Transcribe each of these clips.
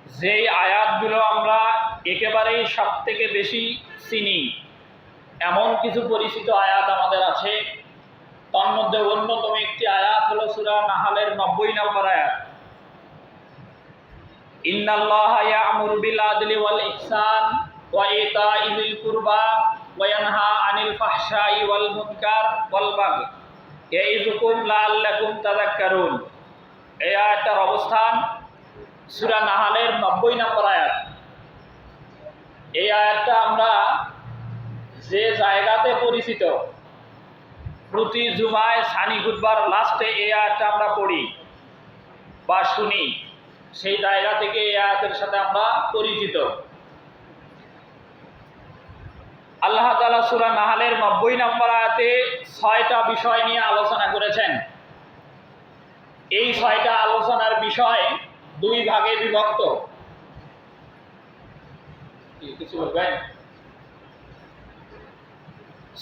যেই আয়াতগুলো আমরা একেবারেই সব থেকে বেশি চিনি, এমন কিছু পরিচিত আয়াত আমাদের আছে। তার মধ্যে অন্যতম একটি আয়াত হলো সূরা নাহালের 90 নম্বর আয়াত। ইন্নাল্লাহা ইয়া'মুরু বিল আদলি ওয়াল ইহসান ওয়া ইতা'i যিল কুরবা ওয়া ইয়ানহা আনিল ফাহশাই ওয়াল মুনকার ওয়াল বাগই ইয়াইযুকুম লাআল্লাকুম তাযাক্কারুন। এই আয়াতটার অবস্থান সূরা নাহালের 90 নম্বর আয়াত। এই আয়াতটা আমরা যে জায়গাতে পরিচিত, প্রতি জুমায় সানি খুতবার লাস্টে এই আয়াতটা আমরা পড়ি বা শুনি, সেই জায়গা থেকে এই আয়াতের সাথে আমরা পরিচিত। আল্লাহ তাআলা সূরা নাহালের 90 নম্বর আয়াতে 6টা বিষয় নিয়ে আলোচনা করেছেন। এই 6টা আলোচনার বিষয় 2 ভাগে বিভক্ত। কিছু বলবেন?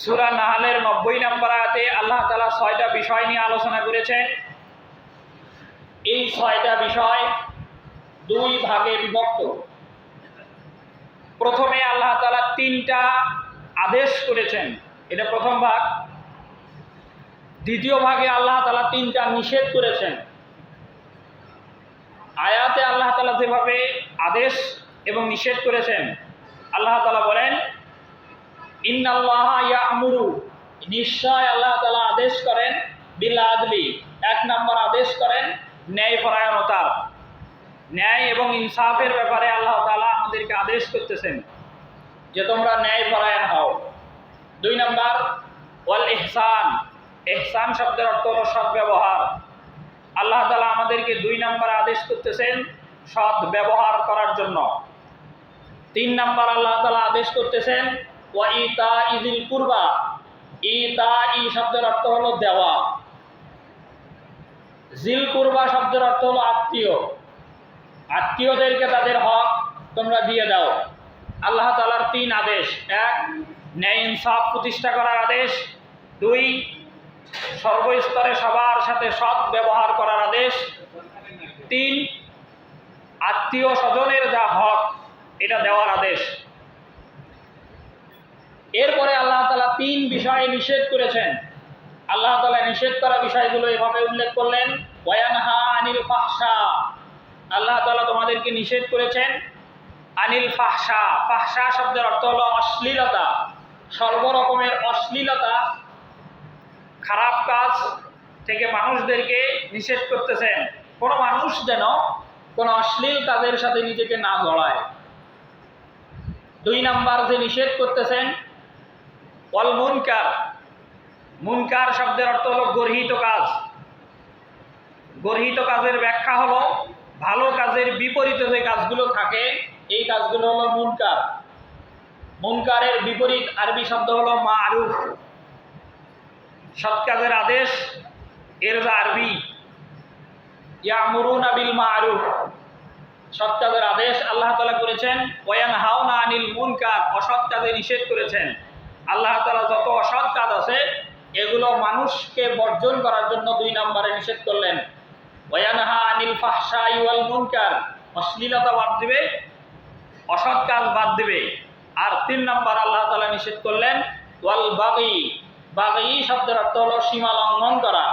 সূরা নাহালের 90 নম্বর আয়াতে আল্লাহ তাআলা 6টা বিষয় নিয়ে আলোচনা করেছেন। এই 6টা বিষয় 2 ভাগে বিভক্ত। প্রথমে আল্লাহ তাআলা 3টা আদেশ করেছেন, এটা প্রথম ভাগ। দ্বিতীয় ভাগে আল্লাহ তাআলা 3টা নিষেধ করেছেন। আয়াতে আল্লাহ তাআলা যেভাবে আদেশ এবং নিষেধ করেছেন, আল্লাহ তাআলা বলেন ইন্নাল্লাহা ইয়া'মুরু, নিশ্চয় আল্লাহ তাআলা আদেশ করেন, বিল আদলি, 1 নম্বর আদেশ করেন ন্যায়পরায়ণতার, ন্যায় এবং ইনসাফের ব্যাপারে আল্লাহ তাআলা আমাদেরকে আদেশ করতেছেন যে তোমরা ন্যায়পরায়ণ হও। 2 নম্বর ওয়াল ইহসান, ইহসান শব্দের অর্থ হলো সৎ ব্যবহার। আল্লাহ তাআলা আমাদেরকে 2 নম্বর আদেশ করতেছেন সৎ ব্যবহার করার জন্য। 3 নম্বর আল্লাহ তাআলা আদেশ করতেছেন ওয়া ইতা'i যিল কুরবা, ইতা'i শব্দের অর্থ হলো দেওয়া, যিল কুরবা শব্দের অর্থ হলো আত্মীয়, আত্মীয়দেরকে তাদের হক তোমরা দিয়ে দাও। আল্লাহ তাআলার 3 আদেশ: 1 ন্যায় ইনসাফ প্রতিষ্ঠা করার আদেশ, 2 সর্বস্তরে সবার সাথে সৎ ব্যবহার করার আদেশ, 3 আত্মীয় স্বজনের যা হক এটা দেওয়ার আদেশ। এরপরে আল্লাহ তাআলা 3 বিষয়ে নিষেধ করেছেন। আল্লাহ তাআলা নিষেধ করা বিষয়গুলো এভাবে উল্লেখ করলেন ওয়ায়ানহা আনিল ফাহশা, আল্লাহ তাআলা তোমাদেরকে নিষেধ করেছেন আনিল ফাহশা। ফাহশা শব্দের অর্থ হলো অশ্লীলতা, সর্বরকমের অশ্লীলতা, খারাপ কাজ থেকে মানুষদেরকে নিষেধ করতেছেন। কোনো মানুষ যেন কোনো অশ্লীল কাজের সাথে নিজেকে না জড়ায়। 2 নম্বর যে নিষেধ করতেছেন ওয়াল মুনকার, মুনকার শব্দের অর্থ হলো গর্হিত কাজ। গর্হিত কাজের ব্যাখ্যা হলো ভালো কাজের বিপরীতে যে কাজগুলো থাকে এই কাজগুলো হলো মুনকার। মুনকারের বিপরীত আরবি শব্দ হলো মারুফ। সৎ কাজের আদেশ এর যা আরবি ইয়া'মুরুনা বিল মারুফ, সৎ কাজের আদেশ আল্লাহ তাআলা করেছেন। ওয়ায়ানহাউনা আনিল মুনকার, অসৎ কাজে নিষেধ করেছেন। আল্লাহ তাআলা যত অসৎ কাজ আছে এগুলো মানুষকে বর্জন করার জন্য 2 নম্বরে নিষেধ করলেন। ওয়ায়ানহা আনিল ফাহশাই ওয়াল মুনকার, অশ্লীলতা বাদ দিবে, অসৎ কাজ বাদ দিবে। আর 3 নম্বর আল্লাহ তাআলা নিষেধ করলেন ওয়াল বাগই, বাগই শব্দের অর্থ হলো সীমা লঙ্ঘন করা।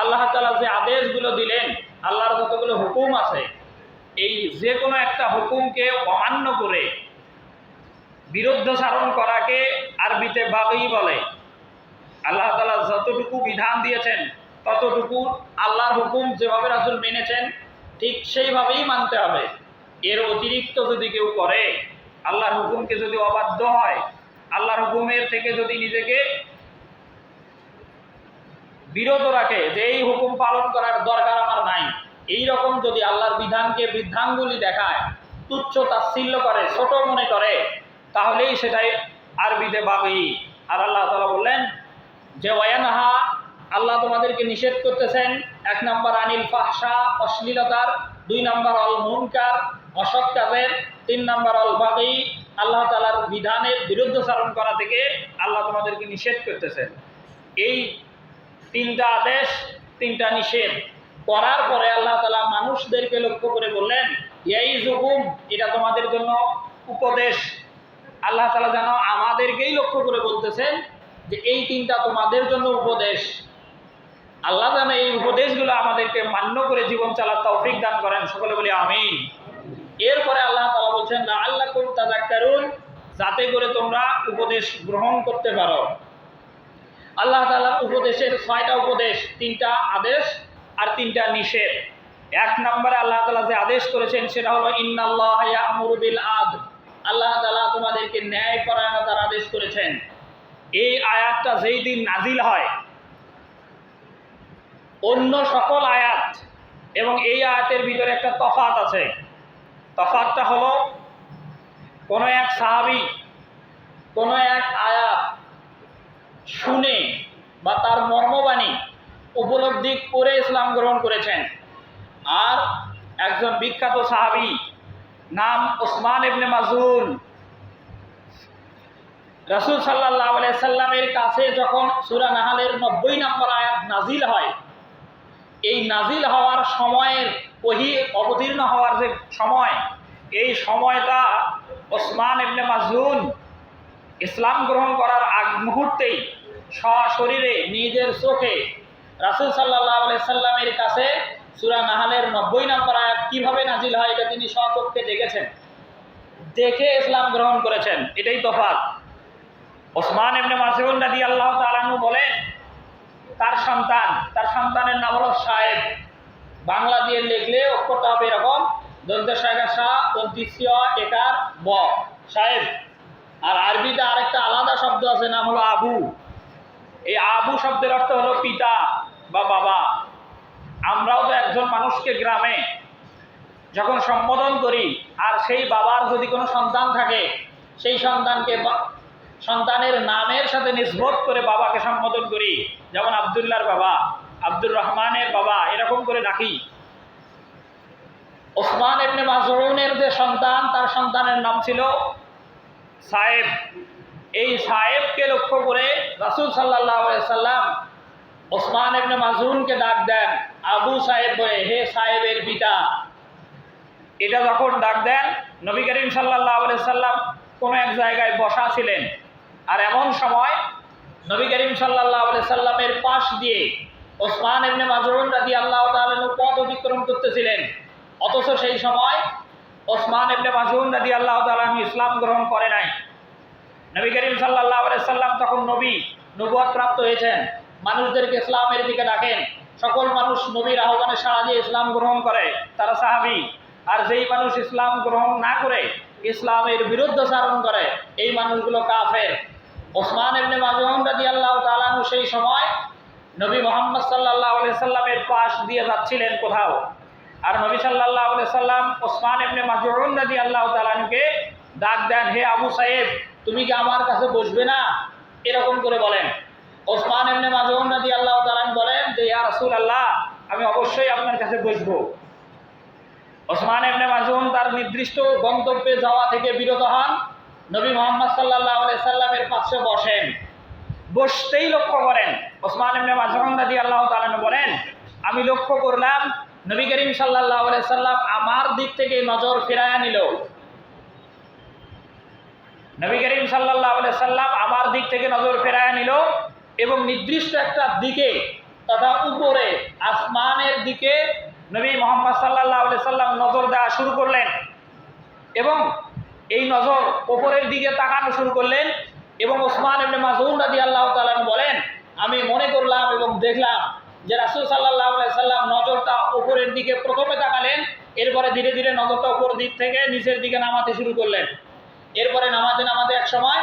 আল্লাহ তাআলা যে আদেশগুলো দিলেন, আল্লাহর যতগুলো হুকুম আছে, এই যে কোনো একটা হুকুমকে অমান্য করে বিরুদ্ধাচরণ করাকে আরবিতে বাগই বলে। আল্লাহ তাআলা যতটুকু বিধান দিয়েছেন ততটুকু আল্লাহর হুকুম যেভাবে রাসূল মেনেছেন ঠিক সেইভাবেই মানতে হবে। এর অতিরিক্ত যদি কেউ করে, আল্লাহর হুকুমকে যদি অবাধ্য হয়, আল্লাহর হুকুমের থেকে যদি নিজেকে বিরত রাখে যে এই হুকুম পালন করার দরকার আমার নাই, এই রকম যদি আল্লাহর বিধানকে বৃদ্ধাঙ্গুলি দেখায়, তুচ্ছ তাচ্ছিল্য করে, ছোট মনে করে, তাহলেই সেটাই আরবিতে বাগই। আর আল্লাহ তাআলা বললেন যে ওয়ায়ানহা, আল্লাহ তোমাদেরকে নিষেধ করতেছেন 1 নম্বর আনিল ফাহশা, অশ্লীলতার, 2 নম্বর অল মুনকার, অসৎ কাজের, 3 নম্বর অল বাগই, আল্লাহ তাআলার বিধানের বিরুদ্ধাচরণ করা থেকে আল্লাহ তোমাদেরকে নিষেধ করতেছেন। এই 3টা আদেশ 3টা নিষেধ করার পরে আল্লাহ তাআলা মানুষদেরকে লক্ষ্য করে বললেন ইয়াইযুকুম, এটা তোমাদের জন্য উপদেশ। আল্লাহ তাআলা যেন আমাদেরকেই লক্ষ্য করে বলতেছেন যে এই তিনটা তোমাদের জন্য উপদেশ। আল্লাহ যেন এই উপদেশগুলো আমাদেরকে মান্য করে জীবন চালার তৌফিক দান করেন, সকলে বলি আমিন। এরপরে আল্লাহ তাআলা বলছেন লাআল্লাকুম তাযাক্কারুন, যাতে করে তোমরা উপদেশ গ্রহণ করতে পারো। আল্লাহ তাআলার উপদেশের 6টা উপদেশ, 3টা আদেশ আর 3টা নিষেধ। 1 নম্বরে আল্লাহ তাআলা যে আদেশ করেছেন সেটা হলো ইন্নাল্লাহা ইয়া'মুরু বিল আদল, আল্লাহ তাআলা তোমাদেরকে ন্যায়পরায়ণতার আদেশ করেছেন। এই আয়াতটা যেই দিন নাজিল হয় অন্য সকল আয়াত এবং এই আয়াতের ভিতরে একটা তফাৎ আছে। তফাৎটা হলো কোনো এক সাহাবী কোনো এক আয়াত শুনে বা তার মর্মবাণী উপলব্ধি করে ইসলাম গ্রহণ করেছেন, আর একজন বিখ্যাত সাহাবী নাম ওসমান ইবনে মাজউন রাসূল সাল্লাল্লাহু আলাইহি সাল্লামের কাছে যখন সূরা নাহলের 90 নম্বর আয়াত নাজিল হয়, এই নাজিল হওয়ার সময়ের ওহী অবতীর্ণ হওয়ার যে সময়, এই সময়টা ওসমান ইবনে মাজউন ইসলাম গ্রহণ করার আগ মুহূর্তেই সশরীরে নিজের চোখে রাসূল সাল্লাল্লাহু আলাইহি সাল্লামের কাছে সূরা নাহলের 90 নম্বর আয়াত কিভাবে নাজিল হয় এটা তিনি স্বচক্ষে দেখেছেন, দেখে ইসলাম গ্রহণ করেছেন। এটাই তফাৎ। ওসমান ইবনে মাজউন রাদিয়াল্লাহু তাআলা আনহু বলেন তার সন্তানের নাম হলো সাহেব। বাংলা দিয়ে লিখলে অক্ষরটা হবে এরকম, দন্তেশায়গা সা দন্তিস্য একার ব, সাহেব। আর আরবিতে আরেকটা আলাদা শব্দ আছে, নাম হলো আবু। এই আবু শব্দের অর্থ হলো পিতা বা বাবা। আমরাও তো একজন মানুষকে গ্রামে যখন সম্বোধন করি, আর সেই বাবার যদি কোনো সন্তান থাকে, সেই সন্তানকে সন্তানের নামের সাথে নিসবত করে বাবাকে সম্বোধন করি, যেমন আব্দুল্লাহর বাবা, আব্দুর রহমানের বাবা, এরকম করে ডাকি। ওসমান ইবনে মাজউনের যে সন্তান, তার সন্তানের নাম ছিল সাহেব। এই সাহেবকে লক্ষ্য করে রাসূল সাল্লাল্লাহু আলাইহি সাল্লাম ওসমান ইবনে মাজউনকে ডাক দেন আবু সাহেব বলে, হে সাহেবের পিতা। এটা যখন ডাক দেন, নবী করিম সাল্লাল্লাহু আলাইহি সাল্লাম কোনো এক জায়গায় বসা ছিলেন, আর এমন সময় নবী করিম সাল্লাল্লাহু আলাইহি সাল্লামের পাশ দিয়ে ওসমান ইবনে মাজউন রাদিয়াল্লাহু তাআলা পথ অতিক্রম করতেছিলেন। অথচ সেই সময় ওসমান ইবনে মাজউন রাদিয়াল্লাহু তাআলা ইসলাম গ্রহণ করে নাই। নবী করিম সাল্লাল্লাহু আলাইহি সাল্লাম তখন নবুয়ত প্রাপ্ত হয়েছেন, মানুষদেরকে ইসলামের দিকে ডাকেন। সকল মানুষ নবীর আহ্বানে সাড়া দিয়ে ইসলাম গ্রহণ করে, তারা সাহাবী। আর যেই মানুষ ইসলাম গ্রহণ না করে ইসলামের বিরুদ্ধাচরণ করে, এই মানুষগুলো কাফের। ওসমান ইবনে মাজউন রাদিয়াল্লাহু তাআলা সেই সময় নবী মুহাম্মদ সাল্লাল্লাহু আলাইহি সাল্লামের পাশ দিয়ে যাচ্ছিলেন কোথাও, আর নবী সাল্লাল্লাহু আলাইহি সাল্লাম ওসমান ইবনে মাজউন রাদিয়াল্লাহু তাআলাকে ডাক দেন, হে আবু সাহেব, তুমি কি আমার কাছে বসবে না? এরকম করে বলেন। ওসমান ইবনে মাজউন রাদিয়াল্লাহু তাআলা বলেন যে ইয়া রাসূলুল্লাহ, আমি অবশ্যই আপনার কাছে বসবো। ওসমান ইবনে মাজউন তার নির্দিষ্ট গন্তব্যে যাওয়া থেকে বিরত হন, নবী মুহাম্মদ সাল্লাল্লাহু আলাইহি সাল্লামের পাশে বসেন। বসতেই লক্ষ্য করেন, ওসমান ইবনে মাজউন রাদিয়াল্লাহু তাআলা বলেন, আমি লক্ষ্য করলাম নবী করিম সাল্লাল্লাহু আলাইহি সাল্লাম আমার দিক থেকে নজর ফেরায় নিল। নবী করিম সাল্লাল্লাহু আলাইহি সাল্লাম আমার দিক থেকে নজর ফেরায় নিল এবং নির্দিষ্ট একটা দিকে তথা উপরে আসমানের দিকে নবী মুহাম্মদ সাল্লাল্লাহু আলাইহি সাল্লাম নজর দেওয়া শুরু করলেন এবং এই নজর উপরের দিকে তাকানো শুরু করলেন। এবং ওসমান ইবনে মাজউন রাদিয়াল্লাহু তাআলা বলেন, আমি মনে করলাম এবং দেখলাম যে রাসূল সাল্লাল্লাহু আলাইহি সাল্লাম নজরটা উপরের দিকে প্রথমে তাকালেন, এরপরে ধীরে ধীরে নজরটা উপর দিক থেকে নিচের দিকে নামাতে শুরু করলেন। এরপরে নামাতে এক সময়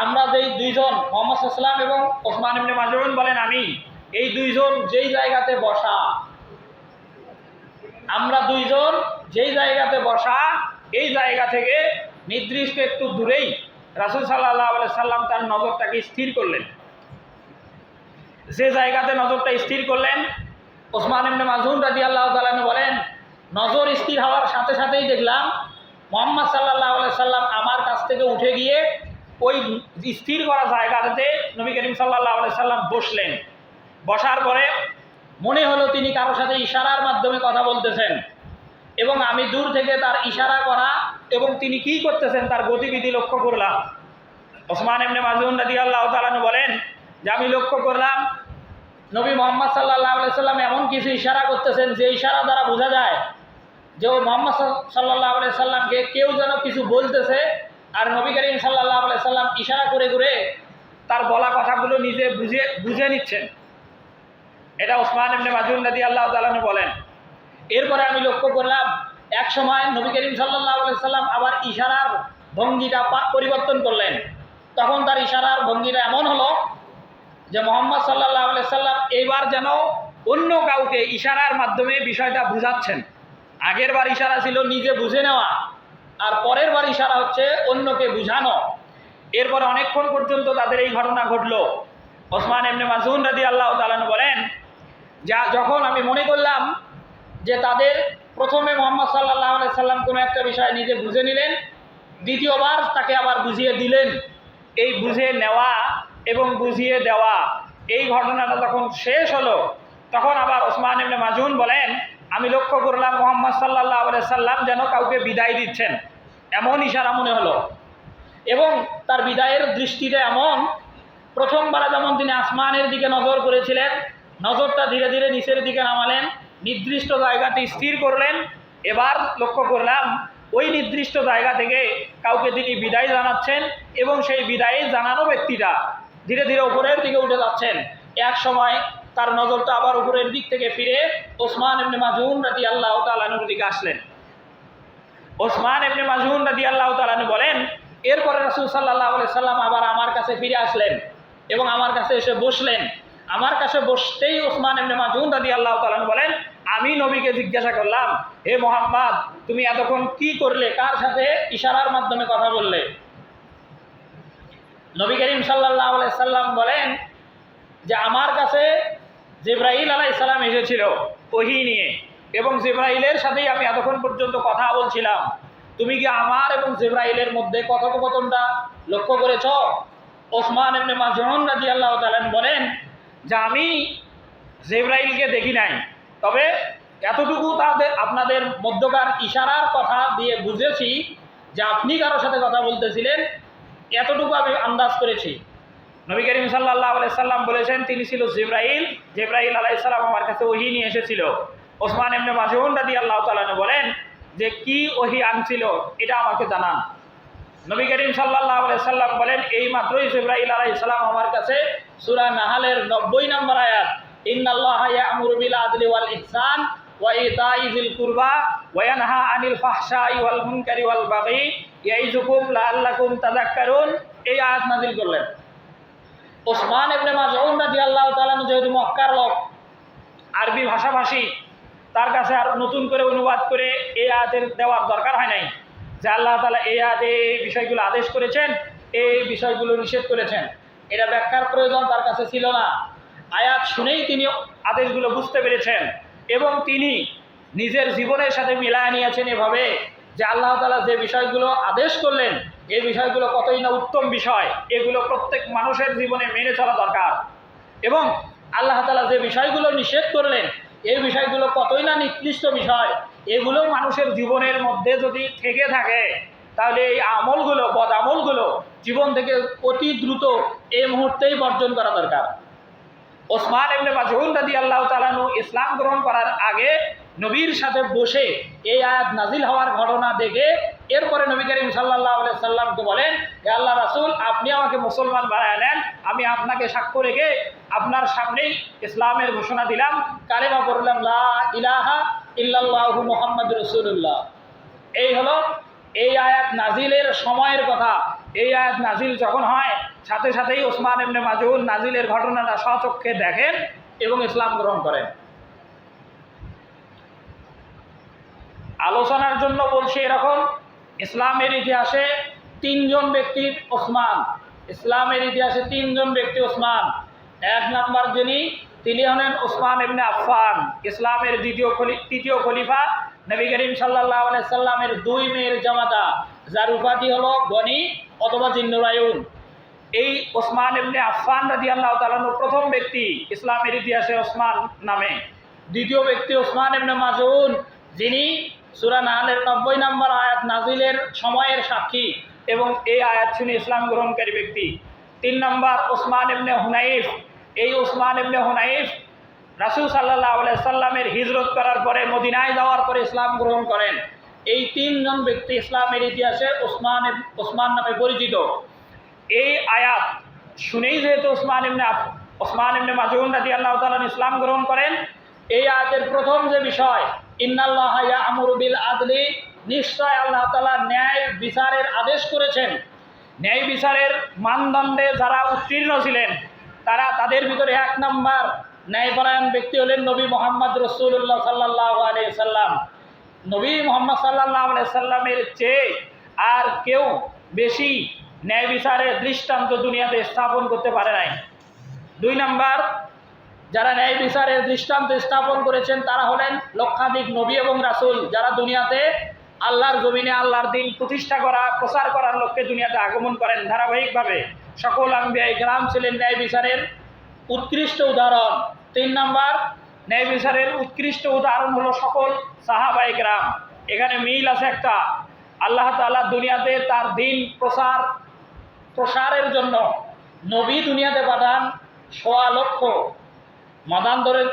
আমরা যেই দুইজন মুহাম্মদ সাল্লাল্লাহু আলাইহি সাল্লাম এবং ওসমান ইবনে মাজউন বলেন আমি, এই দুইজন যেই জায়গাতে বসা, আমরা দুইজন যেই জায়গাতে বসা, এই জায়গা থেকে নির্দিষ্ট একটু দূরেই রাসূল সাল্লাল্লাহু আলাইহি সাল্লাম তার নজরটাকে স্থির করলেন। যে জায়গাতে নজরটা স্থির করলেন, ওসমান ইবনে মাজউন রাদিয়াল্লাহু তাআলা বলেন, নজর স্থির হওয়ার সাথে সাথেই দেখলাম মুহাম্মদ সাল্লাল্লাহু আলাইহি সাল্লাম আমার কাছ থেকে উঠে গিয়ে ওই স্থির করা জায়গাটাতে নবী করিম সাল্লাল্লাহু আলাইহি সাল্লাম বসলেন। বসার পরে মনে হলো তিনি কারোর সাথে ইশারার মাধ্যমে কথা বলতেছেন। এবং আমি দূর থেকে তার ইশারা করা এবং তিনি কি করতেছেন তার গতিবিধি লক্ষ্য করলাম। ওসমান ইবনে মাজউন রাদিয়াল্লাহু তাআলা আনহু বলেন যে আমি লক্ষ্য করলাম নবী মুহাম্মদ সাল্লাল্লাহু আলাইহি সাল্লাম এমন কিছু ইশারা করতেছেন যে ইশারা দ্বারা বোঝা যায় যে মুহাম্মদ সাল্লাল্লাহু আলাইহি সাল্লামকে কেউ যেন কিছু বলতেছে, আর নবী করিম সাল্লাল্লাহু আলাইহি সাল্লাম ইশারা করে করে তার বলা কথাগুলো নিজে বুঝে নিচ্ছেন। এটা ওসমান ইবনে মাজউন রাদিয়াল্লাহু তাআলা আনহু বলেন। এরপরে আমি লক্ষ্য করলাম এক সময় নবী করিম সাল্লাল্লাহু আলাইহি সাল্লাম আবার ইশারার ভঙ্গিটা পরিবর্তন করলেন। তখন তার ইশারার ভঙ্গিটা এমন হলো যে মুহাম্মদ সাল্লাল্লাহু আলাইহি সাল্লাম এইবার যেন অন্য কাউকে ইশারার মাধ্যমে বিষয়টা বুঝাচ্ছেন। আগের বার ইশারা ছিল নিজে বুঝে নেওয়া, আর পরের বার ইশারা হচ্ছে অন্যকে বুঝানো। এরপরে অনেকক্ষণ পর্যন্ত তাদের এই ঘটনা ঘটলো। ওসমান ইবনে মাজউন রাদিয়াল্লাহু তাআলা আনহু বলেন যখন আমি মনে করলাম যে তাদের প্রথমে মুহাম্মদ সাল্লাল্লাহু আলাইহি সাল্লাম কোনো একটা বিষয় নিজে বুঝে নিলেন, দ্বিতীয়বার তাকে আবার বুঝিয়ে দিলেন, এই বুঝে নেওয়া এবং বুঝিয়ে দেওয়া এই ঘটনাটা যখন শেষ হলো, তখন আবার ওসমান ইবনে মাজউন বলেন আমি লক্ষ্য করলাম মুহাম্মদ সাল্লাল্লাহু আলাইহি সাল্লাম যেন কাউকে বিদায় দিচ্ছেন, এমন ইশারা মনে হলো। এবং তার বিদায়ের দৃষ্টিটা এমন, প্রথমবার যেমন তিনি আসমানের দিকে নজর করেছিলেন, নজরটা ধীরে ধীরে নিচের দিকে নামালেন, নির্দিষ্ট জায়গাটি স্থির করলেন। এবার লক্ষ্য করলাম ওই নির্দিষ্ট জায়গা থেকে কাউকে তিনি বিদায় জানাচ্ছেন এবং সেই বিদায় জানানো ব্যক্তিটা ধীরে ধীরে উপরের দিকে উঠে যাচ্ছেন। এক সময় তার নজরটা আবার উপরের দিক থেকে ফিরে ওসমান ইবনে মাজউন রাদিয়াল্লাহু তাআলা আনহুর দিকে আসলেন। ওসমান ইবনে মাজউন রাদিয়াল্লাহু তাআলা আনহু বলেন এরপরে রাসূল সাল্লাল্লাহু আলাইহি সাল্লাম আবার আমার কাছে ফিরে আসলেন এবং আমার কাছে এসে বসলেন। আমার কাছে বসতেই ওসমান ইবনে মাজউন রাদিয়াল্লাহু তাআলা আনহু বলেন আমি নবীকে জিজ্ঞাসা করলাম, হে মুহাম্মদ তুমি এতক্ষণ কি করলে, কার সাথে ইশারার মাধ্যমে কথা বললে? নবী করিম সাল্লাল্লাহু আলাইহি সাল্লাম বলেন যে আমার কাছে জিবরাইল আলাইহিস সালাম এসেছিল ওহী নিয়ে, এবং জিবরাইলের সাথেই আমি এতক্ষণ পর্যন্ত কথা বলছিলাম। তুমি কি আমার এবং জিবরাইলের মধ্যে কথোপকথনটা লক্ষ্য করেছ? ওসমান ইবনে মাজউন রাদিয়াল্লাহু তাআলা বলেন যে আমি জিবরাইলকে দেখি নাই, তবে এতটুকু আপনাদের মধ্যকার ইশারার কথা দিয়ে বুঝেছি যে আপনি কারোর সাথে কথা বলতেছিলেন, এতটুকু আমি আন্দাজ করেছি। নবী করিম সাল্লাল্লাহু আলাইহি সাল্লাম বলেছেন তিনি ছিল জিবরাইল আলাইহিস সালাম আমার কাছে ওহী নিয়ে এসেছিল। ওসমান ইবনে মাজউন রাদিয়াল্লাহু তাআলা বলেন যে কি ওহী আনছিল এটা আমাকে জানান। নবী করিম সাল্লাল্লাহু আলাইহি সাল্লাম বলেন এই মাত্রই জিবরাইল আলাইহিস সালাম আমার কাছে সূরা নাহলের 90 নম্বর আয়াত ইন্নাল্লাহা ইয়া'মুরু বিল আদলি ওয়াল ইহসান ওয়া ইতাই যিল কুরবা ওয়া ইয়ানহা আনিল ফাহশাই ওয়াল মুনকারি ওয়াল বাগি ইয়াইযুকুম লাআল্লাকুম তাযাক্কারুন এই আয়াত নাযিল করলেন। ওসমান ইবনে মাজউন রাদিয়াল্লাহু তাআলা যেহেতু মক্কার লোক, আরবি ভাষাভাষী, তার কাছে আর নতুন করে অনুবাদ করে এই আয়াতের দেওয়ার দরকার হয় নাই যে আল্লাহ তাআলা এই আয়াতে এই বিষয়গুলো আদেশ করেছেন, এই বিষয়গুলো নিষেধ করেছেন, এটা ব্যাখ্যার প্রয়োজন তার কাছে ছিল না। আয়াত শুনেই তিনি আদেশগুলো বুঝতে পেরেছেন এবং তিনি নিজের জীবনের সাথে মিলায় নিয়েছেন এভাবে যে আল্লাহ তাআলা যে বিষয়গুলো আদেশ করলেন এই বিষয়গুলো কতই না উত্তম বিষয়, এগুলো প্রত্যেক মানুষের জীবনে মেনে চলা দরকার। এবং আল্লাহ তাআলা যে বিষয়গুলো নিষেধ করলেন এই বিষয়গুলো কতই না নিকৃষ্ট বিষয়, এগুলো মানুষের জীবনের মধ্যে যদি থেকে থাকে তাহলে এই আমলগুলো, বদ আমলগুলো জীবন থেকে অতি দ্রুত এই মুহূর্তেই বর্জন করা দরকার। ওসমান ইবনে মাজউন রাদিয়াল্লাহু তাআলা ইসলাম গ্রহণ করার আগে নবীর সাথে বসে এই আয়াত নাজিল হওয়ার ঘটনা দেখে এরপরে নবী করিম সাল্লাল্লাহু আলাইহি সাল্লামকে বলেন, হে আল্লাহ রাসূল আপনি আমাকে মুসলমান বানায় নেন, আমি আপনাকে সাক্ষ্য রেখে আপনার সামনেই ইসলামের ঘোষণা দিলাম, কালেমা পড়লাম লা ইলাহা ইল্লাল্লাহু মুহাম্মাদুর রাসূলুল্লাহ। এই হলো এই আয়াত নাজিলের সময়ের কথা। এই আয়াত নাজিল যখন হয় সাথে সাথেই ওসমান ইবনে মাজউন নাজিলের ঘটনাটা স্বচক্ষে দেখেন এবং ইসলাম গ্রহণ করেন। আলোচনার জন্য বলছি এরকম, ইসলামের ইতিহাসে তিনজন ব্যক্তি ওসমান, ইসলামের ইতিহাসে তিনজন ব্যক্তি ওসমান। এক নম্বর তিনি হলেন ওসমান ইবনে আফফান, ইসলামের তৃতীয় খলিফা, নবী করিম সাল্লাল্লাহু আলাইহি সাল্লামের দুই মেয়ের জামাতা, যার উপাধি হলো গনি অথবা জিন্নুরায়ুন। এই ওসমান ইবনে আফফান রাদিয়াল্লাহু তাআলা প্রথম ব্যক্তি ইসলামের ইতিহাসে ওসমান নামে। দ্বিতীয় ব্যক্তি ওসমান ইবনে মাজউন, যিনি সূরা নাহলের 90 নম্বর আয়াত নাজিলের সময়ের সাক্ষী এবং এই আয়াত শুনে ইসলাম গ্রহণকারী ব্যক্তি। 3 নম্বর ওসমান ইবনে হুনাইফ। এই ওসমান ইবনে হুনাইফ রাসূল সাল্লাল্লাহু আলাইহি সাল্লামের হিজরত করার পরে মদিনায় যাওয়ার পরে ইসলাম গ্রহণ করেন। এই 3 জন ব্যক্তি ইসলামের ইতিহাসে ওসমান নামে পরিচিত। এই আয়াত শুনেই যেহেতু ওসমান ইবনে মাজউন রাদিয়াল্লাহু তাআলা ইসলাম গ্রহণ করেন, এই আয়াতের প্রথম যে বিষয় ইন্নাল্লাহা ইয়া'মুরু বিল আদলি, নিশ্চয় আল্লাহ তাআলা ন্যায় বিচারের আদেশ করেছেন। ন্যায় বিচারের মানদণ্ডে যারা উত্তীর্ণ ছিলেন তাদের ভিতরে 1 নম্বর ন্যায়পরায়ণ ব্যক্তি হলেন নবী মুহাম্মদ রাসূলুল্লাহ সাল্লাল্লাহু আলাইহি সাল্লাম। নবী মুহাম্মদ সাল্লাল্লাহু আলাইহি সাল্লামের চেয়ে আর কেউ বেশি ন্যায় বিচারের দৃষ্টান্ত দুনিয়াতে স্থাপন করতে পারে নাই। 2 নম্বর যারা ন্যায় বিচারের দৃষ্টান্ত স্থাপন করেছেন তারা হলেন লক্ষাধিক নবী এবং রাসূল, যারা দুনিয়াতে আল্লাহর জমিনে আল্লাহর দিন প্রতিষ্ঠা করা প্রচার করার লক্ষ্যে দুনিয়াতে আগমন করেন ধারাবাহিকভাবে। সকল আম্বিয়া ইকরাম ছিলেন ন্যায় বিচারের উৎকৃষ্ট উদাহরণ। 3 নম্বর ন্যায় বিচারের উৎকৃষ্ট উদাহরণ হলো সকল সাহাবা ইকরাম। এখানে মিল আছে একটা, আল্লাহ তাআলা দুনিয়াতে তার দিন প্রসারের জন্য নবী দুনিয়াতে পাঠান 1.25 লক্ষ, মতান্তরে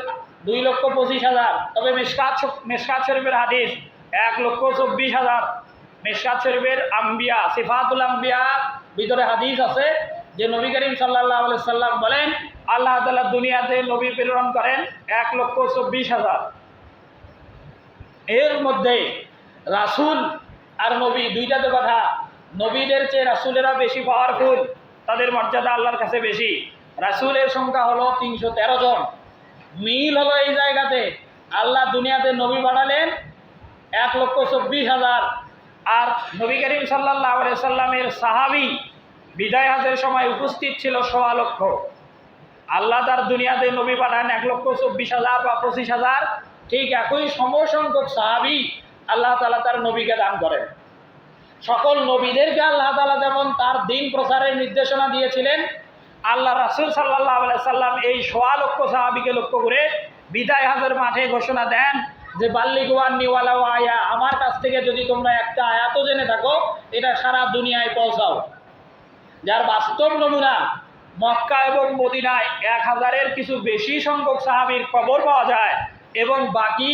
2,25,000। তবে মিশকাত শরীফের হাদিস 1,24,000। মিশকাত শরীফের আম্বিয়া সিফাতুল আম্বিয়া ভিতরে হাদিস আছে যে নবী করিম সাল্লাল্লাহু আলাইহি সাল্লাম বলেন আল্লাহ তাআলা দুনিয়াতে নবী প্রেরণ করেন 1,24,000। এর মধ্যে রাসূল আর নবী দুইটাতে কথা, নবীদের চেয়ে রাসূলেরা বেশি পাওয়ারফুল, তাদের মর্যাদা আল্লাহর কাছে বেশি। রাসূলের সংখ্যা হলো 313 জন। মিল হলো এই জায়গাতে, আল্লাহ দুনিয়াতে নবী বানালেন 1,24,000, আর নবী করিম সাল্লাল্লাহু আলাইহি সাল্লামের সাহাবী বিদায় হজের সময় উপস্থিত ছিল 1.25 লক্ষ। আল্লাহ তার দুনিয়াতে নবী পাঠান 1,24,000 বা 25,000, ঠিক একই সমসংখ্যক সাহাবী আল্লাহ তাআলা তার নবীকে দান করেন। সকল নবীদেরকে আল্লাহ তাআলা যেমন তার দিন প্রচারের নির্দেশনা দিয়েছিলেন, আল্লাহ রাসূল সাল্লাল্লাহু আলাইহি সাল্লাম এই 1.25 লক্ষ সাহাবীকে লক্ষ্য করে বিদায় হজের মাঠে ঘোষণা দেন যে বাল্লিগু আন্নী ওয়ালাউ আয়া, আমার কাছ থেকে যদি তোমরা একটা আয়াতও জেনে থাকো এটা সারা দুনিয়ায় পৌঁছাও। যার বাস্তব নমুনা মক্কা এবং মদিনায় 1000-এর কিছু বেশি সংখ্যক সাহাবীর কবর পাওয়া যায় এবং বাকি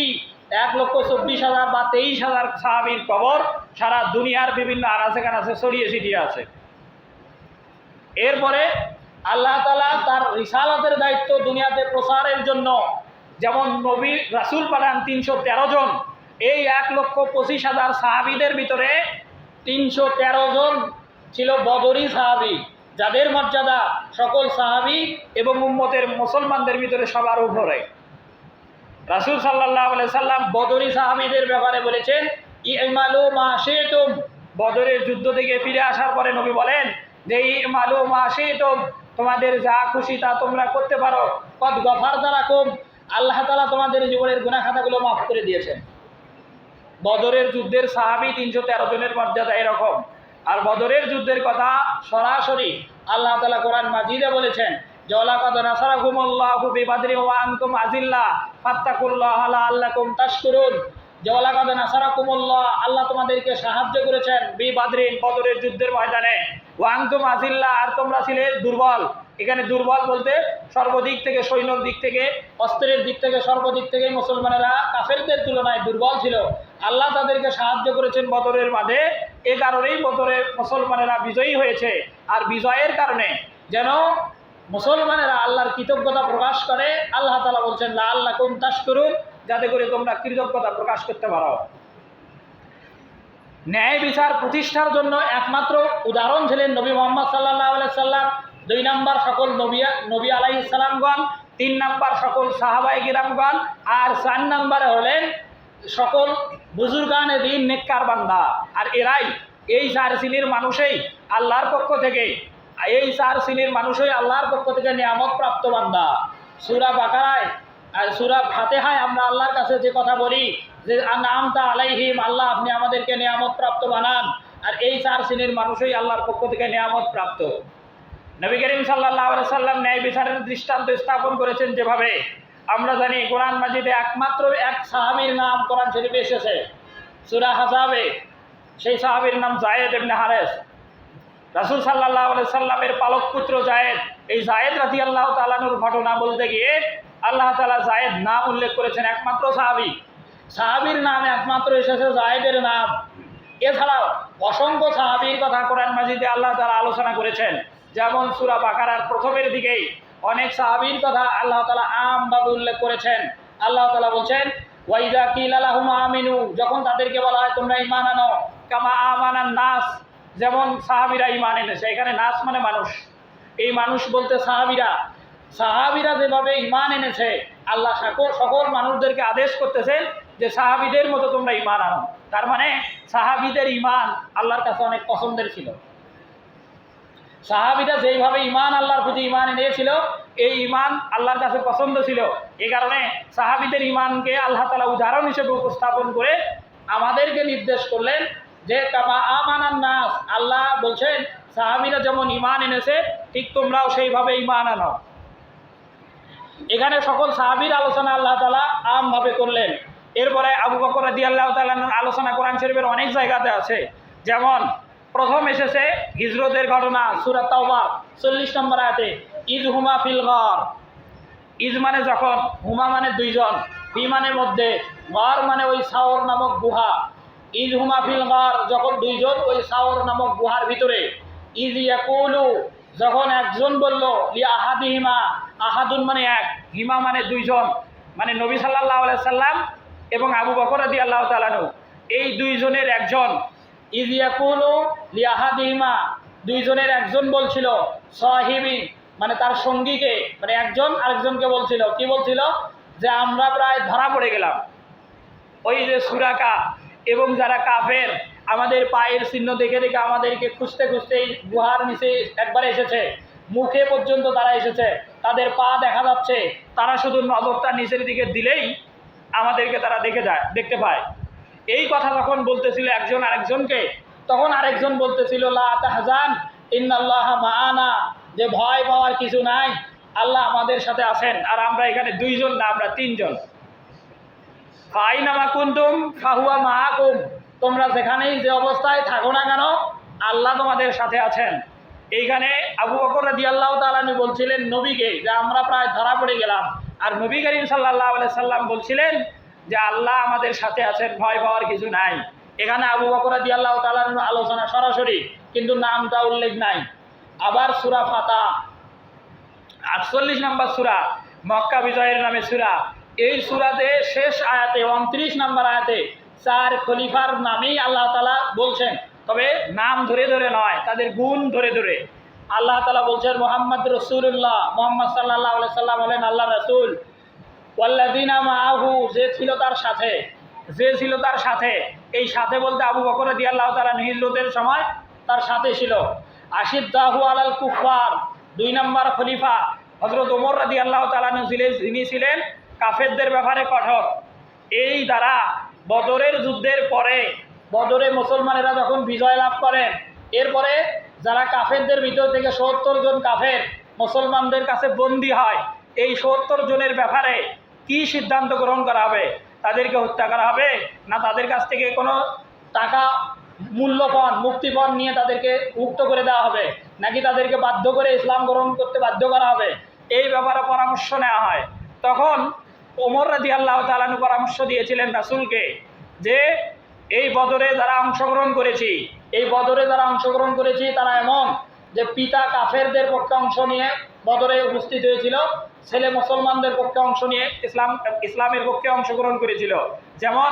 1,24,000 বা 23,000 সাহাবীর কবর সারা দুনিয়ার বিভিন্ন আনাচে কানাচে ছড়িয়ে ছিটিয়ে আছে। এরপরে আল্লাহ তাআলা তার রিসালাতের দায়িত্ব দুনিয়াতে প্রসারের জন্য যেমন নবী রাসূল পাঠান 313 জন, এই 1,25,000 সাহাবীদের ভিতরে 313 জন ছিল বদরি সাহাবী, যাদের মর্যাদা সকল সাহাবী এবং উম্মতের মুসলমানদের ভিতরে সবার উপরে। রাসূল সাল্লাল্লাহু আলাইহি সাল্লাম বদরি সাহাবীদের ব্যাপারে বলেছেন ইমালু মা শিতুম। বদরের যুদ্ধ থেকে ফিরে আসার পরে নবী বলেন যে ইমালু মা শিতুম, তোমাদের যা খুশি তা তোমরা করতে পারো, কদ গফারতা লাকুম, আল্লাহ তাআলা তোমাদের জীবনের গুনাহ খাতাগুলো মাফ করে দিয়েছেন। বদরের যুদ্ধের সাহাবী 313 জনের মর্যাদা এরকম। আর বদরের যুদ্ধের কথা সরাসরি আল্লাহ তাআলা কোরআন মাজিদে বলেছেন যে লাকাদ নাসারাকুমুল্লাহু বিবাদরি ওয়া আনতুম আযিল্লা ফাত্তাকুল্লাহা লাআল্লাকুম তাশকুরুন। যে লাকাদ নাসারাকুমুল্লাহ, আল্লাহ তোমাদেরকে সাহায্য করেছেন বিবাদরিন, বদরের যুদ্ধের ময়দানে, ওয়া আনতুম আযিল্লা, আর তোমরা ছিলে দুর্বল। এখানে দুর্বল বলতে সর্বদিক থেকে, সৈন্যর দিক থেকে, অস্ত্রের দিক থেকে, সর্বদিক থেকে মুসলমানেরা কাফেরদের তুলনায় দুর্বল ছিল। আল্লাহ তাদেরকে সাহায্য করেছেন বদরের মাঝে, এ কারণেই বদরে মুসলমানেরা বিজয়ী হয়েছে। আর বিজয়ের কারণে যেন মুসলমানেরা আল্লাহর কৃতজ্ঞতা প্রকাশ করে, আল্লাহ তাআলা বলছেন লাআল্লাকুম তাশকুরুন, যাতে করে তোমরা কৃতজ্ঞতা প্রকাশ করতে পারো। ন্যায় বিচার প্রতিষ্ঠার জন্য একমাত্র উদাহরণ ছিলেন নবী মুহাম্মদ সাল্লাল্লাহু আলাইহি সাল্লাম। 2 নম্বর সকল নবী আলাইহিস সালামগণ, 3 নম্বর সকল সাহাবায়ে কিরামগণ, আর 4 নম্বরে হলেন সকল বুজুর্গানে দিন নেককার বান্দা। আর এরাই এই 4 শ্রেণীর মানুষই আল্লাহর পক্ষ থেকে নিয়ামত প্রাপ্ত বান্দা। সূরা বাকারায় আর সূরা ফাতিহায় আমরা আল্লাহর কাছে যে কথা বলি যে আনআমতা আলাইহিম, আল্লাহ আপনি আমাদেরকে নিয়ামত প্রাপ্ত বানান, আর এই 4 শ্রেণীর মানুষই আল্লাহর পক্ষ থেকে নিয়ামত প্রাপ্ত। নবী করিম সাল্লাল্লাহু আলাইহি সাল্লাম ন্যায় বিচারের দৃষ্টান্ত স্থাপন করেছেন যেভাবে আমরা জানি কোরআন মাজিদে একমাত্র এক সাহাবীর নাম কোরআন শরীফে এসেছে, সূরা আহজাবে, সেই সাহাবীর নাম যায়েদ ইবনে হারেস। রাসূল সাল্লাল্লাহু আলাইহি সাল্লামের পালক পুত্র যায়েদ। এই যায়েদ রাদিয়াল্লাহু তাআলা আনহুর ঘটনা বলতে গিয়ে আল্লাহ তাআলা যায়েদ নাম উল্লেখ করেছেন, একমাত্র সাহাবী। সাহাবীর নামে একমাত্র এসেছে যায়েদের নাম। এছাড়াও অসংখ্য সাহাবীর কথা কোরআন মাজিদে আল্লাহ তাআলা আলোচনা করেছেন। যেমন সূরা বাকারার প্রথমের দিকেই অনেক সাহাবীর কথা আল্লাহ তাআলা আমভাবে উল্লেখ করেছেন। আল্লাহ তাআলা বলছেন, ওয়াইদা কিলা লাহুম আমিনু, যখন তাদেরকে বলা হয় তোমরা ঈমান আনো, কামা আমানান নাস, যেমন সাহাবীরা ঈমান এনেছে। এখানে নাস মানে মানুষ, এই মানুষ বলতে সাহাবীরা। সাহাবীরা যেভাবে ঈমান এনেছে, আল্লাহ সকল মানুষদেরকে আদেশ করতেছেন যে সাহাবীদের মতো তোমরা ঈমান আনো। তার মানে সাহাবীদের ঈমান আল্লাহর কাছে অনেক পছন্দের ছিল। সাহাবীরা যেইভাবে ঈমান আল্লাহর প্রতি ঈমান এনেছিল, এই ঈমান আল্লাহর কাছে পছন্দ ছিল। এই কারণে সাহাবীদের ঈমানকে আল্লাহ তাআলা উদাহরণ হিসেবে উপস্থাপন করে আমাদেরকে নির্দেশ করলেন যে কামা আমানান নাস, আল্লাহ বলছেন সাহাবীরা যেমন ঈমান এনেছে ঠিক তোমরাও সেইভাবে ঈমান আনো। এখানে সকল সাহাবীর আলোচনা আল্লাহ তাআলা আমভাবে করলেন। এরপরে আবু বকর রাদিয়াল্লাহু তাআলা আলোচনা কোরআন শরীফের অনেক জায়গাতে আছে। যেমন প্রথম এসেছে হিজরতের ঘটনা সূরা তাওবা 40 নম্বর আয়াতে, ইজ হুমা ফিল গার। ইজ মানে যখন, হুমা মানে দুইজন, ফি মানে মধ্যে, গার মানে ওই সাওর নামক গুহা। ইজ হুমা ফিল গার, যখন দুইজন ওই সাওর নামক গুহার ভিতরে। ইজ ইয়াকুলু, যখন একজন বলল, লি আহাদিহিমা, আহাদুন মানে এক, হিমা মানে দুইজন, মানে নবী সাল্লাল্লাহু আলাইহি সাল্লাম এবং আবু বকর রাদিয়াল্লাহু তাআলা আনহু, এই দুইজনের একজন। ইজ ইয়াকুলু লি আহাদিহিমা, দুইজনের একজন বলছিল, সাহিবি মানে তার সঙ্গীকে, মানে একজন আরেকজনকে বলছিল, কি বলছিল, যে আমরা প্রায় ধরা পড়ে গেলাম। ওই যে সুরাকা এবং যারা কাফের, আমাদের পায়ের চিহ্ন দেখে দেখে আমাদেরকে খুঁজতে খুঁজতে এই গুহার নিচে একবার এসেছে, মুখে পর্যন্ত তারা এসেছে, তাদের পা দেখা যাচ্ছে, তারা শুধু নজরটা নিচের দিকে দিলেই আমাদেরকে তারা দেখতে পায়। এই কথা যখন বলতেছিল একজন আরেকজনকে, তখন আরেকজন বলতেছিল লা তাহজান ইন্নাল্লাহা মাআনা, যে ভয় পাওয়ার কিছু নাই, আল্লাহ আমাদের সাথে আছেন। আর আমরা এখানে দুইজন না, আমরা তিনজন। ফাইনামা কুনতুম ফাহুয়া মাআকুম, তোমরা যেখানেই যে অবস্থায় থাকো না কেন আল্লাহ তোমাদের সাথে আছেন। এইখানে আবু বকর রাদিয়াল্লাহু তাআলা আনহু বলছিলেন নবীকে যে আমরা প্রায় ধরা পড়ে গেলাম, আর নবী করিম সাল্লাল্লাহু আলাইহি সাল্লাম বলছিলেন যে আল্লাহ আমাদের সাথে আছেন, ভয় পাওয়ার কিছু নাই। এখানে আবু বকর রাদিয়াল্লাহু তাআলা আনহু আলোচনা সরাসরি, কিন্তু নামটা উল্লেখ নাই। আবার সূরা ফাতা 48 নম্বর সূরা, মক্কা বিজয়ের নামে সূরা। এই সূরাতে শেষ আয়াতে 29 নম্বর আয়াতে 4 খলিফার নামেই আল্লাহ তাআলা বলছেন, তবে নাম ধরে ধরে নয়, তাদের গুণ ধরে ধরে। আল্লাহ তাআলা বলছেন মুহাম্মদ রাসূলুল্লাহ, মুহাম্মদ সাল্লাল্লাহু আলাইহি সাল্লাম হলেন আল্লাহর রাসূল। ওয়াল্লাযিনা মাআহু, যে ছিল তার সাথে, যে ছিল তার সাথে, এই সাথে বলতে আবু বকর রাদিয়াল্লাহু তাআলা হিজরতের সময় তার সাথে ছিল। আশিদ্দাহু আলাল কুফার, 2 নম্বর খলিফা হযরত ওমর রাদিয়াল্লাহু তাআলা যিনি ছিলেন কাফেরদের ব্যাপারে কঠোর। এই দ্বারা বদরের যুদ্ধের পরে, বদরে মুসলমানেরা যখন বিজয় লাভ করেন, এরপরে যারা কাফেরদের ভিতর থেকে 70 জন কাফের মুসলমানদের কাছে বন্দী হয়, এই 70 জনের ব্যাপারে কি সিদ্ধান্ত গ্রহণ করা হবে? তাদেরকে হত্যা করা হবে, না তাদের কাছ থেকে কোনো টাকা মূল্যপণ মুক্তিপণ নিয়ে তাদেরকে মুক্ত করে দেওয়া হবে, নাকি তাদেরকে বাধ্য করে ইসলাম গ্রহণ করতে বাধ্য করা হবে? এই ব্যাপারে পরামর্শ নেওয়া হয়। তখন ওমর রাদিয়াল্লাহু তাআলা আনহু পরামর্শ দিয়েছিলেন রাসূলকে যে এই বদরে যারা অংশগ্রহণ করেছি, এই বদরে যারা অংশগ্রহণ করেছি তারা এমন যে পিতা কাফেরদের পক্ষে অংশ নিয়ে বদরে উপস্থিত হয়েছিল, ছেলে মুসলমানদের পক্ষে অংশ নিয়ে ইসলামের পক্ষে অংশগ্রহণ করেছিল। যেমন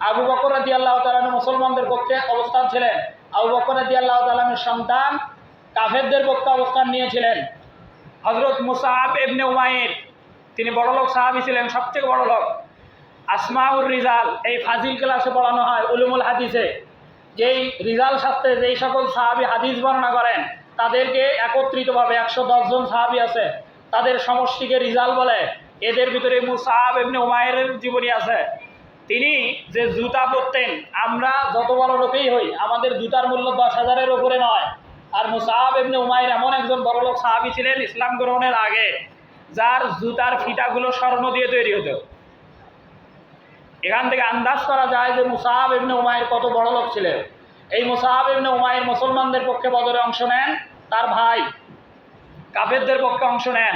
আবু বকর রাদিয়াল্লাহু তাআলা আনহু মুসলমানদের পক্ষে অবস্থান ছিলেন, আবু বকর রাদিয়াল্লাহু তাআলা আনহুর সন্তান কাফেরদের পক্ষে অবস্থান নিয়েছিলেন। হযরত মুসআব ইবনে উমাইর, তিনি বড়লোক সাহাবী ছিলেন, সবথেকে বড় লোক। আসমাউর রিজাল, এই ফাজিল ক্লাসে পড়ানো হয় উলুমুল হাদিসে, যেই রিজাল শাস্ত্রে যেই সকল সাহাবী হাদিস বর্ণনা করেন তাদেরকে একত্রিতভাবে 110 জন সাহাবী আছে, তাদের সমষ্টিকে রিজাল বলে। এদের ভিতরে মুসআব ইবনে উমাইরের জীবনী আছে। তিনি যে জুতা পরতেন, আমরা যত বড় লোকেই হই আমাদের জুতার মূল্য 10,000-এর উপরে নয়। আর মুসআব ইবনে উমাইর এমন একজন বড়লোক সাহাবী ছিলেন ইসলাম গ্রহণের আগে, যার জুতার ফিতাগুলো স্বর্ণ দিয়ে তৈরি হতো। এখান থেকে আন্দাজ করা যায় যে মুসাহাব ইবনে উমাইর কত বড় লোক ছিলেন। এই মুসাহাব ইবনে উমাইর মুসলমানদের পক্ষে বদরে অংশ নেন, তার ভাই কাফেরদের পক্ষে অংশ নেন।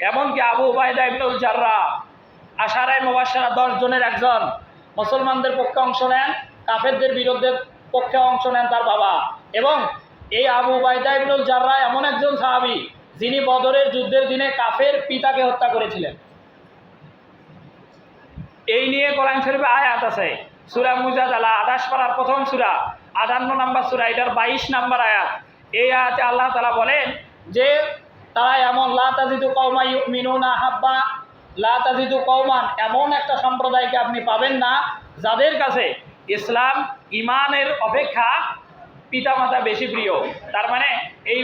এমনকি আবু উবাইদা ইবনুল জাররাহ আশারায়ে মুবাশশারা 10 জনের একজন, মুসলমানদের পক্ষে অংশ নেন, কাফেরদের বিরুদ্ধে পক্ষে অংশ নেন তার বাবা। এবং এই আবু উবাইদা ইবনুল জাররাহ এমন একজন সাহাবী যিনি বদরের যুদ্ধের দিনে কাফের পিতাকে হত্যা করেছিলেন। এই নিয়ে কোরআন শরীফে আয়াত আছে, সূরা মুজাদালা 28 পারার প্রথম সূরা 58 নম্বর সূরা, এটার 22 নম্বর আয়াত। এই আয়াতে আল্লাহ তাআলা বলেন যে তারা এমন লা তাজিদু কওমা ইউমিনুনা হাব্বা, লা তাজিদু কওমান, এমন একটা সম্প্রদায়কে আপনি পাবেন না যাদের কাছে ইসলাম ইমানের অপেক্ষা পিতামাতা বেশি প্রিয়। তার মানে এই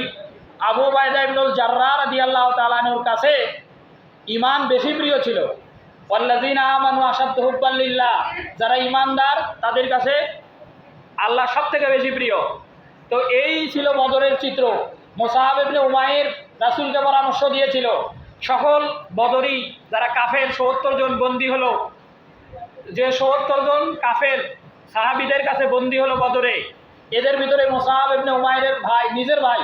আবু উবাইদা ইবনুল জাররাহ রাদিয়াল্লাহু তাআলা আনহুর কাছে ইমান বেশি প্রিয় ছিল। ওয়াল্লাযীনা আমানু আশাদ্দু হুব্বান লিল্লাহ, যারা ইমানদার তাদের কাছে আল্লাহ সবথেকে বেশি প্রিয়। তো এই ছিল বদরের চিত্র। মুসাহাব ইবনে উমাইর রাসূলকে পরামর্শ দিয়েছিল, সকল বদরি যারা কাফের ৭০ জন বন্দী হলো, যে ৭০ জন কাফের সাহাবীদের কাছে বন্দী হলো বদরে, এদের ভিতরে মুসাহাব ইবনে উমাইরের ভাই, নিজের ভাই,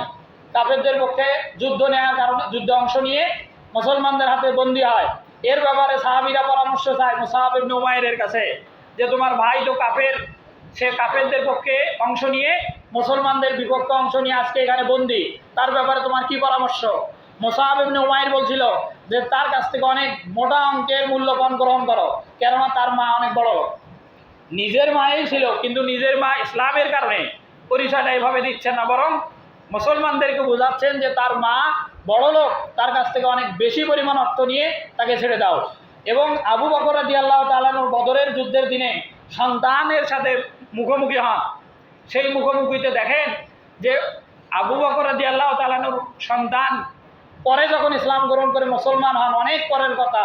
কাফেরদের পক্ষে যুদ্ধ নেওয়ার কারণে যুদ্ধে অংশ নিয়ে মুসলমানদের হাতে বন্দী হয়। এর ব্যাপারে সাহাবীরা পরামর্শ চায় মুসাহাব ইবনে উমাইরের কাছে যে তোমার ভাই তো কাফের, সে কাফেরদের পক্ষে অংশ নিয়ে মুসলমানদের বিপক্ষে অংশ নিয়ে আজকে এখানে বন্দী, তার ব্যাপারে তোমার কি পরামর্শ? মুসাহাব ইবনে উমাইর বলছিল যে তার কাছ থেকে অনেক মোটা অঙ্কের মূল্যবান গ্রহণ করো, কেননা তার মা অনেক বড় লোক। নিজের মাই ছিল, কিন্তু নিজের মা ইসলামের কারণে পরিচয়টা এইভাবে দিচ্ছেন না, বরং মুসলমানদেরকে বোঝাচ্ছেন যে তার মা বড় লোক, তার কাছ থেকে অনেক বেশি পরিমাণ অর্থ নিয়ে তাকে ছেড়ে দাও। এবং আবু বকর রাদিয়াল্লাহু তাআলা আনহু বদরের যুদ্ধের দিনে সন্তানের সাথে মুখোমুখি হন। সেই মুখোমুখিতে দেখেন যে আবু বকর রাদিয়াল্লাহু তাআলা আনহুর সন্তান পরে যখন ইসলাম গ্রহণ করে মুসলমান হন, অনেক পরের কথা,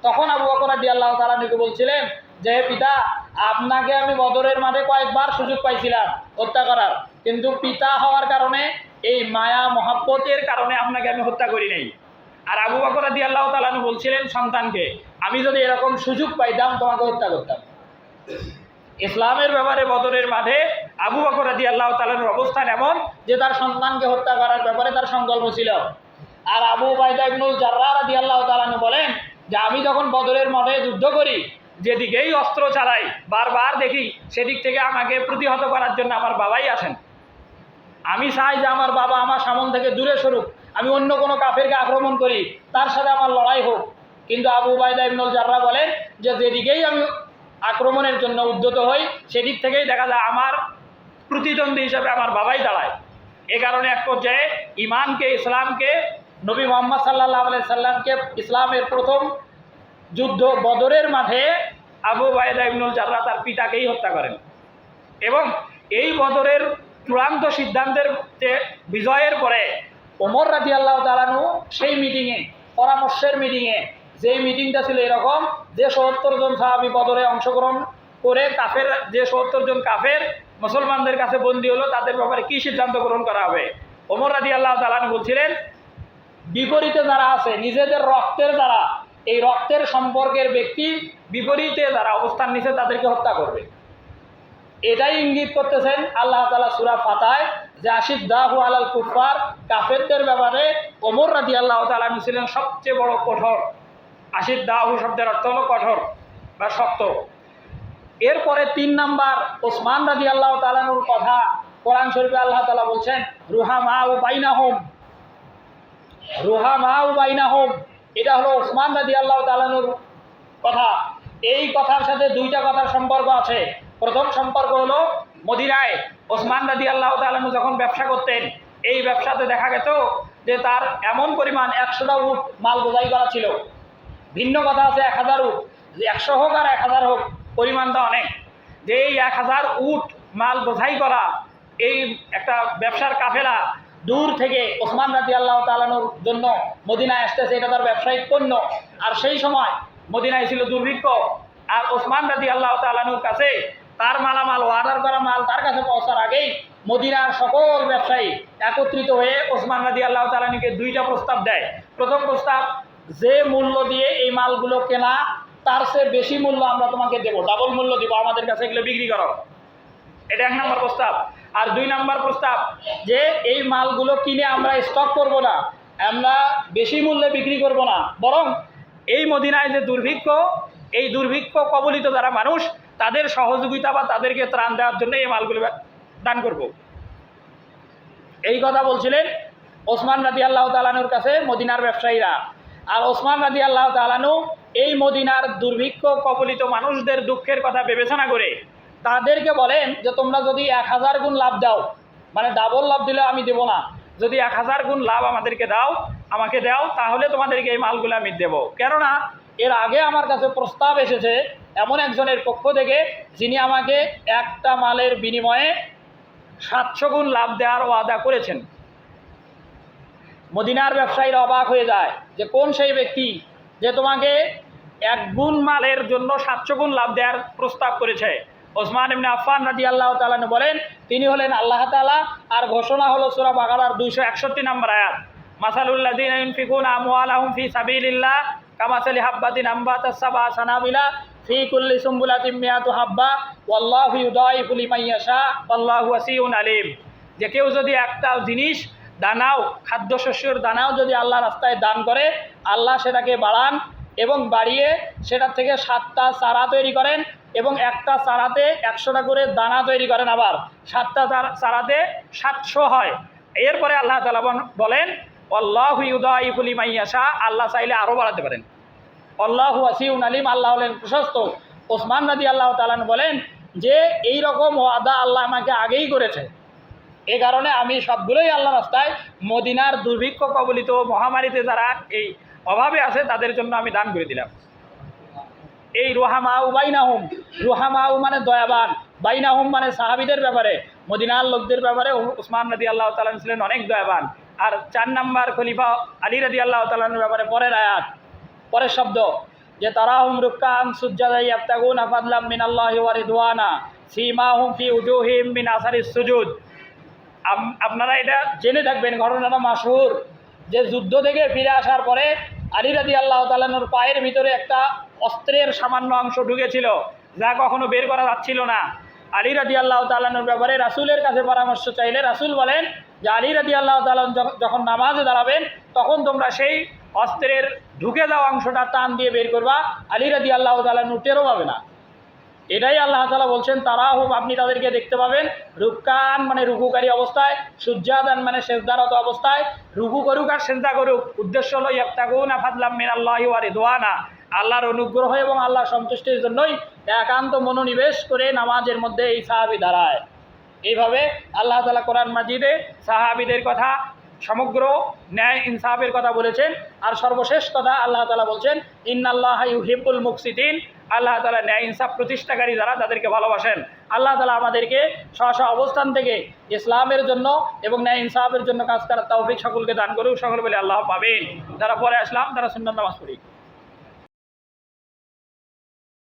তখন আবু বকর রাদিয়াল্লাহু তাআলা আনহুকে বলছিলেন যে পিতা, আপনাকে আমি বদরের মাঠে কয়েকবার সুযোগ পাইছিলাম হত্যা করার, কিন্তু পিতা হওয়ার কারণে, এই মায়া মহাব্বতের কারণে আপনাকে আমি হত্যা করি নাই। আর আবু বকর রাদিয়াল্লাহু তাআলা আনহু বলছিলেন সন্তানকে, আমি যদি এরকম সুযোগ পাইতাম তোমাকে হত্যা করতাম। ইসলামের ব্যাপারে বদরের মাঠে আবু বকর রাদিয়াল্লাহু তাআলা আনহুর অবস্থান এমন যে তার সন্তানকে হত্যা করার ব্যাপারে তার সংকল্প ছিল। আর আবু উবাইদা ইবনুল জাররাহ রাদিয়াল্লাহু তাআলা আনহু বলেন যে আমি যখন বদরের মাঠে যুদ্ধ করি, যেদিকেই অস্ত্র চালাই বারবার দেখি সেদিক থেকে আমাকে প্রতিহত করার জন্য আমার বাবাই আসেন। আমি চাই যে আমার বাবা আমার সামনে থেকে দূরে সরুক, আমি অন্য কোনো কাফেরকে আক্রমণ করি, তার সাথে আমার লড়াই হোক। কিন্তু আবু উবাইদা ইবনুল জাররাহ বলেন যে যেদিকেই আমি আক্রমণের জন্য উদ্যত হই, সেদিক থেকেই দেখা যায় আমার প্রতিদ্বন্দ্বী হিসেবে আমার বাবাই দাঁড়ায়। এ কারণে এক পর্যায়ে ইমানকে, ইসলামকে, নবী মুহাম্মদ সাল্লাল্লাহু আলাইহি সাল্লামকে ইসলামের প্রথম যুদ্ধ বদরের মাঠে আবু উবাইদা ইবনুল জাররাহ তার পিতাকেই হত্যা করেন। এবং এই বদরের চূড়ান্ত সিদ্ধান্তের বিজয়ের পরে ওমর রাদিয়াল্লাহু তাআলা আনহু সেই মিটিংয়ে, পরামর্শের মিটিংয়ে, যেই মিটিংটা ছিল এরকম যে ৭০ জন সাহাবী বদরে অংশগ্রহণ করে কাফের, যে ৭০ জন কাফের মুসলমানদের কাছে বন্দী হলো, তাদের ব্যাপারে কী সিদ্ধান্ত গ্রহণ করা হবে। ওমর রাদিয়াল্লাহু তাআলা আনহু বলছিলেন বিপরীতে যারা আছে, নিজেদের রক্তের যারা, এই রক্তের সম্পর্কের ব্যক্তি বিপরীতে যারা অবস্থান নিছে তাদেরকে হত্যা করবে। এটাই ইঙ্গিত করতেছেন আল্লাহ তাআলা সূরা ফাতহায় যে আশিদ্দাহু আলাল কুফার, কাফেরদের ব্যাপারে ওমর রাদিয়াল্লাহু তাআলা আনহু ছিলেন সবচেয়ে বড় কঠোর। আশিদ্দাহু শব্দের অর্থ হলো কঠোর বা শক্ত। এরপরে ৩ নাম্বার ওসমান রাদিয়াল্লাহু তাআলা আনহুর কথা কোরআন শরীফে আল্লাহ তাআলা বলছেন রুহামাউ বাইনাহুম, রুহামাউ বাইনাহুম, এটা হলো ওসমান রাদিয়াল্লাহু তাআলা আনহুর কথা। এই কথার সাথে দুইটা কথার সম্পর্ক আছে। প্রথম সম্পর্ক হলো মদিনায় ওসমান রাদিয়াল্লাহু তাআলা আনহু যখন ব্যবসা করতেন, এই ব্যবসাতে দেখা গেত যে তার এমন পরিমাণ 100টা উট মাল বোঝাই করা ছিল। ভিন্ন কথা আছে 1000 উট, যে 100 হোক আর 1000 হোক, পরিমাণটা অনেক। যে এই 1000 উট মাল বোঝাই করা এই একটা ব্যবসার কাফেলা দূর থেকে ওসমান রাদিয়াল্লাহু তাআলা আনহুর জন্য মদিনায় আসতেছে, এটা তার ব্যবসায়িক পণ্য। আর সেই সময় মদিনায় ছিল দুর্ভিক্ষ, আর ওসমান রাদিয়াল্লাহু তাআলা আনহুর কাছে তার মালামাল, অর্ডার করা মাল তার কাছে পৌঁছার আগেই মদিনার সকল ব্যবসায়ী একত্রিত হয়ে ওসমান রাদিয়াল্লাহু তাআলা আনহুকে 2টা প্রস্তাব দেয়। প্রথম প্রস্তাব, যে মূল্য দিয়ে এই মালগুলো কেনা তার চেয়ে বেশি মূল্য আমরা তোমাকে দেবো, ডাবল মূল্য দিব, আমাদের কাছে এগুলো বিক্রি করো। এটা 1 নম্বর প্রস্তাব। আর 2 নম্বর প্রস্তাব যে এই মালগুলো কিনে আমরা স্টক করব না, আমরা বেশি মূল্যে বিক্রি করব না, বরং এই মদিনায় যে দুর্ভিক্ষ, এই দুর্ভিক্ষ কবলিত যারা মানুষ তাদের সহযোগিতা বা তাদেরকে ত্রাণ দেওয়ার জন্য এই মালগুলো দান করব। এই কথা বলছিলেন ওসমান রাদিয়াল্লাহু তাআলা আনহুর কাছে মদিনার ব্যবসায়ীরা। আর ওসমান রাদিয়াল্লাহু তাআলা আনহু এই মদিনার দুর্ভিক্ষ কবলিত মানুষদের দুঃখের কথা বিবেচনা করে তাদেরকে বলেন যে তোমরা যদি 1000 গুণ লাভ দাও, মানে ডাবল লাভ দিলে আমি দেব না, যদি 1000 গুণ লাভ আমাকে দাও তাহলে তোমাদেরকে এই মালগুলো আমি দেব। কেননা এর আগে আমার কাছে প্রস্তাব এসেছে এমন একজনের পক্ষ থেকে যিনি আমাকে একটা মালের বিনিময়ে 700 গুণ লাভ দেওয়ার ওয়াদা করেছেন। মদিনার ব্যবসায়ীরা অবাক হয়ে যায় যে কোন সেই ব্যক্তি যে তোমাকে 1 গুণ মালের জন্য 700 গুণ লাভ দেওয়ার প্রস্তাব করেছে। ওসমান ইবনে আফফান রাদিয়াল্লাহু তাআলা আনহু বলেন তিনি হলেন আল্লাহ তাআলা। আর ঘোষণা হলো সূরা বাকারার 261 নম্বর আয়াত, মাসালুল লাযিনা ইউনফিকুনা আমওয়ালাহুম ফি সাবিলিল্লাহ কামাসালি হাববাতিন আম্বাতাস সাবআ সানাবিলা ফি কুল্লি সুমবুলাতিন মিয়াতু হাব্বা ওয়াল্লাহু ইউদাইফু লিমান ইয়াশা ওয়াল্লাহু ওয়াসিউন আলিম। যে কেউ যদি একটা জিনিস দানাও, খাদ্যশস্যের দানাও যদি আল্লাহ রাস্তায় দান করে, আল্লাহ সেটাকে বাড়ান এবং বাড়িয়ে সেটার থেকে 7টা চারা তৈরি করেন এবং একটা চারাতে 100টা করে দানা তৈরি করেন, আবার 7টা চারাতে 700 হয়। এরপরে আল্লাহ তাআলা বলেন আল্লাহু ইউদাইফু লিমান ইয়াশা, আল্লাহ চাইলে আরও বাড়াতে পারেন। আল্লাহু ওয়াসিউন আলিম, আল্লাহ হলেন প্রশস্ত। ওসমান রাদিয়াল্লাহু তাআলা বলেন যে এই রকম ওয়াদা আল্লাহ আমাকে আগেই করেছে, এই কারণে আমি সবগুলোই আল্লাহ রাস্তায় মদিনার দুর্ভিক্ষ কবলিত মহামারীতে যারা এই অভাবে আছে তাদের জন্য আমি দান করে দিলাম। এই রুহামাউ বাইনাহুম, রুহামাউ মানে দয়াবান, বাইনাহুম মানে সাহাবীদের ব্যাপারে, মদিনার লোকদের ব্যাপারে ওসমান রাদিয়াল্লাহু তাআলা ছিলেন অনেক দয়াবান। আর 4 নম্বর খলিফা আলী রাদিয়াল্লাহু তাআলার ব্যাপারে পরের আয়াত, পরের শব্দ যে তারাহুম রুক্কান সুজ্জাদা ইয়াবতাগুনা ফাদলাম মিনাল্লাহি ওয়া রিদওয়ানা সীমাহুম ফি উজুহিহিম মিন আসারিস সুজুদ। আপনারা এটা জেনে থাকবেন, ঘটনাটা মাশহুর, যে যুদ্ধ থেকে ফিরে আসার পরে আলী রাদিয়াল্লাহু তাআলার পায়ের ভিতরে একটা অস্ত্রের সামান্য অংশ ঢুকেছিল যা কখনো বের করা যাচ্ছিল না। আলী রাদিয়াল্লাহু তাআলার ব্যাপারে রাসূলের কাছে পরামর্শ চাইলে রাসূল বলেন যে আলী রাদিয়াল্লাহু তাআলা যখন নামাজে দাঁড়াবেন তখন তোমরা সেই অস্ত্রের ঢুকে যাওয়া অংশটা টান দিয়ে বের করবা, আলী রাদিয়াল্লাহু তাআলা টেরও পাবে না। এটাই আল্লাহ তাআলা বলছেন তারাহুম, আপনি তাদেরকে দেখতে পাবেন, রুক্কান মানে রুকুকারী অবস্থায়, সুজ্জাদান মানে সেজদারত অবস্থায়, রুকু করুক আর সেজদা করুক, উদ্দেশ্য হলো ইয়াবতাগুনা ফাদলাম মিনাল্লাহি ওয়া রিদওয়ানা, আল্লাহর অনুগ্রহ এবং আল্লাহর সন্তুষ্টির জন্যই একান্ত মনোনিবেশ করে নামাজের মধ্যে এই সাহাবী দাঁড়ায়। এইভাবে আল্লাহ তাআলা কোরআন মাজিদে সাহাবীদের কথা, সমগ্র ন্যায় ইনসাফের কথা বলেছেন। আর সর্বশেষ কথা আল্লাহ তাআলা বলছেন ইন্নাল্লাহা ইউহিব্বুল মুকসিতিন, আল্লাহ তাআলা ন্যায় ইনসাফ প্রতিষ্ঠাকারী যারা তাদেরকে ভালোবাসেন। আল্লাহ তাআলা আমাদেরকে স্ব অবস্থান থেকে ইসলামের জন্য এবং ন্যায় ইনসাফের জন্য কাজ করার তৌফিক সকলকে দান করুক। সকল বলে আল্লাহ পাবেন। যারা পরে আসলাম তারা সুন্নাত নামাজ পড়ি।